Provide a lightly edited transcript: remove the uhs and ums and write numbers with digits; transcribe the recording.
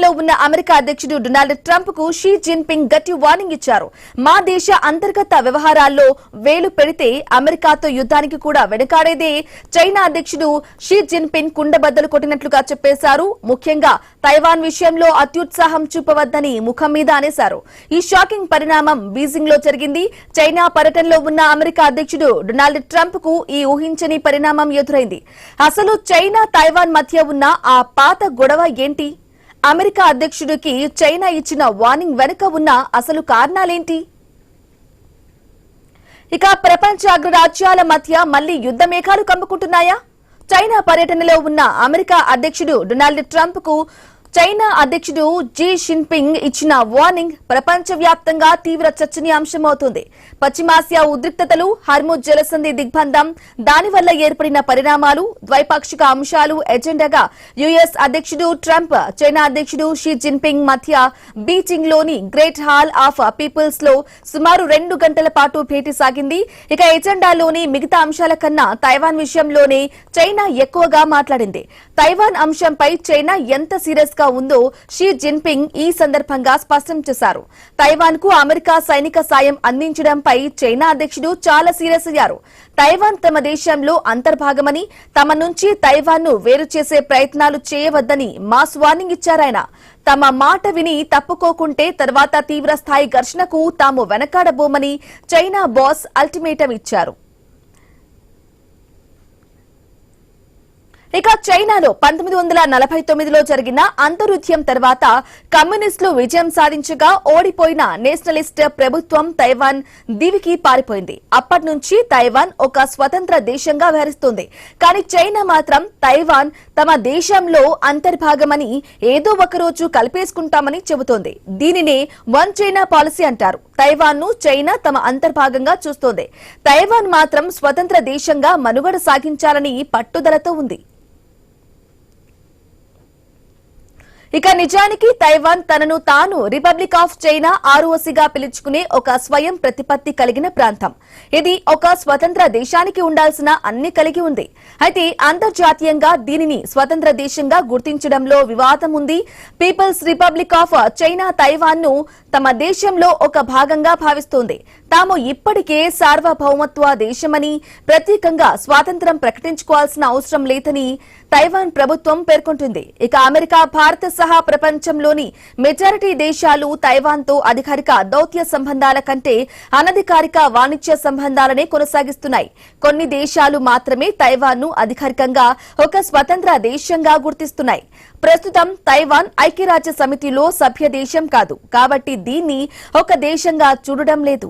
లో ఉన్న అమెరికా అధ్యక్షుడు డొనాల్డ్ ట్రంప్ కు షీ జిన్పింగ్ గట్టి వార్నింగ్ ఇచ్చారు. మా దేశ అంతర్గత వ్యవహారాల్లో వేలు పెడితే అమెరికాతో యుద్ధానికి కూడా వెనకాడేదే. చైనా అధ్యక్షుడు షీ జిన్పింగ్ కుండబద్దలు కొట్టినట్లుగా చెప్పేశారు. ముఖ్యంగా తైవాన్ విషయంలో అత్యుత్సాహం చూపవద్దని ముఖం మీద అనేశారు. ఈ షాకింగ్ పరిణామం బీజింగ్ లో జరిగింది. చైనా పర్యటనలో ఉన్న అమెరికా అధ్యక్షుడు డొనాల్డ్ ట్రంప్ కు ఈ ఊహించని పరిణామం ఎదురైంది. అసలు చైనా తైవాన్ మధ్య ఉన్న ఆ పాత గొడవ ఏంటి? అమెరికా అధ్యక్షుడికి చైనా ఇచ్చిన వార్నింగ్ వెనుక ఉన్న అసలు కారణాలేంటి? ఇక ప్రపంచ అగ్రరాజ్యాల మధ్య మళ్లీ యుద్ధ మేఘాలు కమ్ముకుంటున్నాయా? చైనా పర్యటనలో ఉన్న అమెరికా అధ్యక్షుడు డొనాల్డ్ ట్రంప్ కు చైనా అధ్యక్షుడు జీ జిన్పింగ్ ఇచ్చిన వార్నింగ్ ప్రపంచవ్యాప్తంగా తీవ్ర చర్చనీయాంశమవుతుంది. పశ్చిమాసియా ఉద్రిక్తతలు, హర్ముజ్ జలసంధి దిగ్బంధం, దానివల్ల ఏర్పడిన పరిణామాలు, ద్వైపాక్షిక అంశాలు ఎజెండాగా యుఎస్ అధ్యక్షుడు ట్రంప్, చైనా అధ్యక్షుడు షీ జిన్పింగ్ మధ్య బీజింగ్ లోని గ్రేట్ హాల్ ఆఫ్ పీపుల్స్ లో సుమారు 2 గంటల పాటు భేటీ సాగింది. ఇక ఎజెండాలోని మిగతా అంశాల కన్నా తైవాన్ విషయంలోనే చైనా ఎక్కువగా మాట్లాడింది. తైవాన్ అంశంపై చైనా ఎంత సీరియస్ గా ఉందో షీ జిన్పింగ్ ఈ సందర్భంగా స్పష్టం చేశారు. తైవాన్ కు అమెరికా సైనిక సాయం అందించడంపై చైనా అధ్యక్షుడు చాలా సీరియస్ అయ్యారు. తైవాన్ తమ దేశంలో అంతర్భాగమని, తమ నుంచి తైవాన్ ను వేరు చేసే ప్రయత్నాలు చేయవద్దని మాస్ వార్నింగ్ ఇచ్చారాయన. తమ మాట విని తప్పుకోకుంటే తర్వాత తీవ్ర స్థాయి ఘర్షణకు తాము వెనకాడబోమని చైనా బాస్ అల్టిమేటం ఇచ్చారు. ఇక చైనాలో 1949లో జరిగిన అంతర్యుద్ధం తర్వాత కమ్యూనిస్టులు విజయం సాధించగా ఓడిపోయిన నేషనలిస్ట్ ప్రభుత్వం తైవాన్ దివికి పారిపోయింది. అప్పటి నుంచి తైవాన్ ఒక స్వతంత్ర దేశంగా వ్యవహరిస్తోంది. కానీ చైనా మాత్రం తైవాన్ తమ దేశంలో అంతర్భాగమని, ఏదో ఒకరోజు కలిపేసుకుంటామని చెబుతోంది. దీనినే వన్ చైనా పాలసీ అంటారు. తైవాన్ ను చైనా తమ అంతర్భాగంగా చూస్తోంది. తైవాన్ మాత్రం స్వతంత్ర దేశంగా మనుగడ సాగించాలని పట్టుదలతో ఉంది. ఇక నిజానికి తైవాన్ తనను తాను రిపబ్లిక్ ఆఫ్ చైనా ఆర్ఓసీగా పిలుచుకునే ఒక స్వయం ప్రతిపత్తి కలిగిన ప్రాంతం. ఇది ఒక స్వతంత్ర దేశానికి ఉండాల్సిన అన్ని కలిగి ఉంది. అయితే అంతర్జాతీయంగా దీనిని స్వతంత్ర దేశంగా గుర్తించడంలో వివాదం ఉంది. People's Republic of China Taiwan ను తమ దేశంలో ఒక భాగంగా భావిస్తోంది. తాము ఇప్పటికే సార్వభౌమత్వ దేశమని, ప్రత్యేకంగా స్వాతంత్ర్యం ప్రకటించుకోవాల్సిన అవసరం లేదని తైవాన్ ప్రభుత్వం పేర్కొంటుంది. ఇక అమెరికా, భారత్ సహా ప్రపంచంలోని మెజారిటీ దేశాలు తైవాన్తో అధికారిక దౌత్య సంబంధాల కంటే అనధికారిక వాణిజ్య సంబంధాలనే కొనసాగిస్తున్నాయి. కొన్ని దేశాలు మాత్రమే తైవాన్ ను అధికారికంగా ఒక స్వతంత్ర దేశంగా గుర్తిస్తున్నాయి. ప్రస్తుతం తైవాన్ ఐక్యరాజ్య సమితిలో సభ్య దేశం కాదు కాబట్టి దీన్ని ఒక దేశంగా చూడడం లేదు.